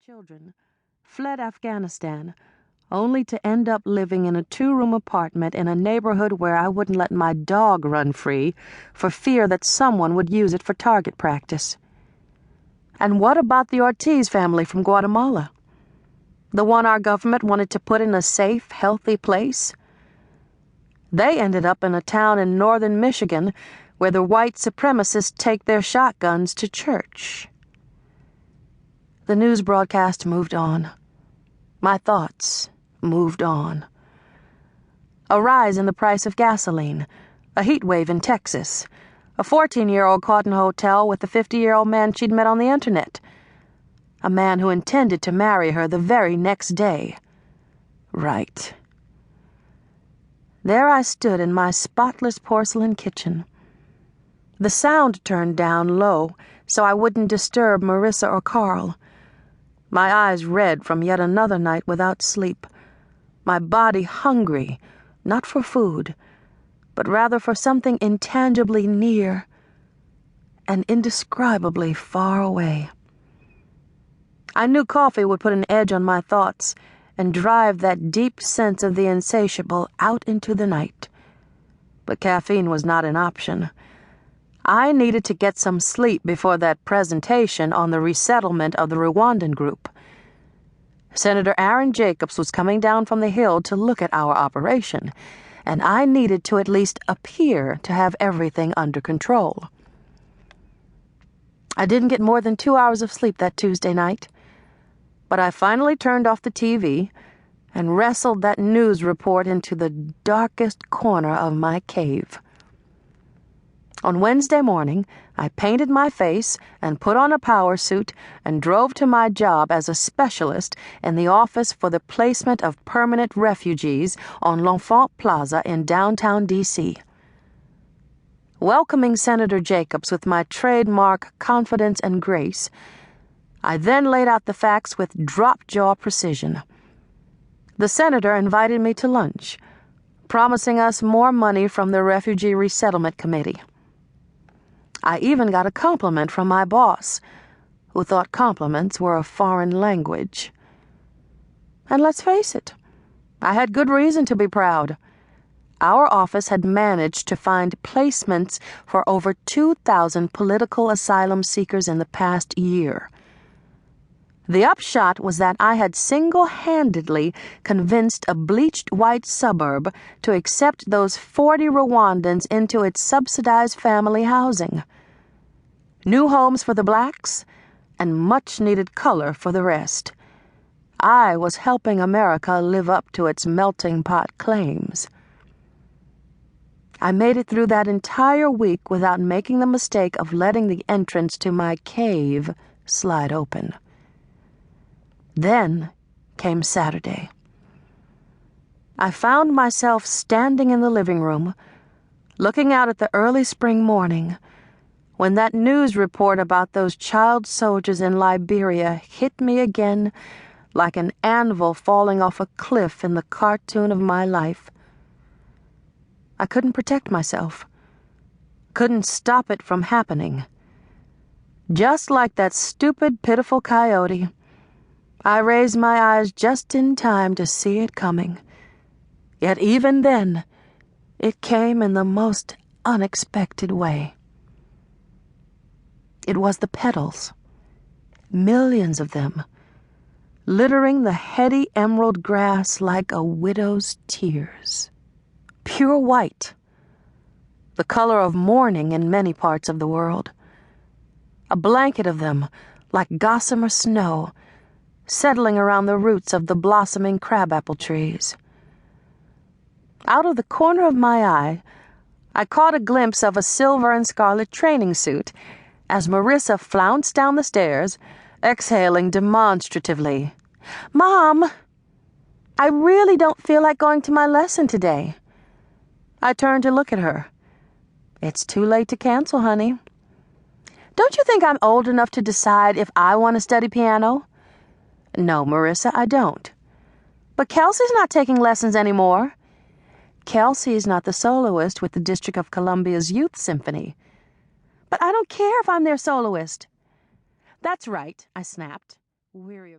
children, fled Afghanistan, only to end up living in a 2-room apartment in a neighborhood where I wouldn't let my dog run free for fear that someone would use it for target practice. And what about the Ortiz family from Guatemala? The one our government wanted to put in a safe, healthy place? They ended up in a town in northern Michigan where the white supremacists take their shotguns to church. The news broadcast moved on. My thoughts moved on. A rise in the price of gasoline, a heat wave in Texas, a 14-year-old caught in a hotel with a 50-year-old man she'd met on the internet, a man who intended to marry her the very next day. Right. There I stood in my spotless porcelain kitchen. The sound turned down low so I wouldn't disturb Marissa or Carl. My eyes red from yet another night without sleep. My body hungry, not for food, but rather for something intangibly near and indescribably far away. I knew coffee would put an edge on my thoughts and drive that deep sense of the insatiable out into the night. But caffeine was not an option. I needed to get some sleep before that presentation on the resettlement of the Rwandan group. Senator Aaron Jacobs was coming down from the Hill to look at our operation, and I needed to at least appear to have everything under control. I didn't get more than 2 hours of sleep that Tuesday night, but I finally turned off the TV and wrestled that news report into the darkest corner of my cave. On Wednesday morning, I painted my face and put on a power suit and drove to my job as a specialist in the Office for the Placement of Permanent Refugees on L'Enfant Plaza in downtown D.C. Welcoming Senator Jacobs with my trademark confidence and grace, I then laid out the facts with drop-jaw precision. The senator invited me to lunch, promising us more money from the Refugee Resettlement Committee. I even got a compliment from my boss, who thought compliments were a foreign language. And let's face it, I had good reason to be proud. Our office had managed to find placements for over 2,000 political asylum seekers in the past year. The upshot was that I had single-handedly convinced a bleached white suburb to accept those 40 Rwandans into its subsidized family housing. New homes for the blacks, and much-needed color for the rest. I was helping America live up to its melting pot claims. I made it through that entire week without making the mistake of letting the entrance to my cave slide open. Then came Saturday. I found myself standing in the living room, looking out at the early spring morning, when that news report about those child soldiers in Liberia hit me again like an anvil falling off a cliff in the cartoon of my life. I couldn't protect myself, couldn't stop it from happening. Just like that stupid, pitiful coyote, I raised my eyes just in time to see it coming. Yet even then, it came in the most unexpected way. It was the petals, millions of them, littering the heady emerald grass like a widow's tears. Pure white, the color of mourning in many parts of the world. A blanket of them, like gossamer snow, settling around the roots of the blossoming crabapple trees. Out of the corner of my eye, I caught a glimpse of a silver and scarlet training suit as Marissa flounced down the stairs, exhaling demonstratively. "Mom, I really don't feel like going to my lesson today." I turned to look at her. "It's too late to cancel, honey." "Don't you think I'm old enough to decide if I want to study piano?" "No, Marissa, I don't." "But Kelsey's not taking lessons anymore." "Kelsey's not the soloist with the District of Columbia's Youth Symphony." "But I don't care if I'm their soloist." "That's right," I snapped, weary of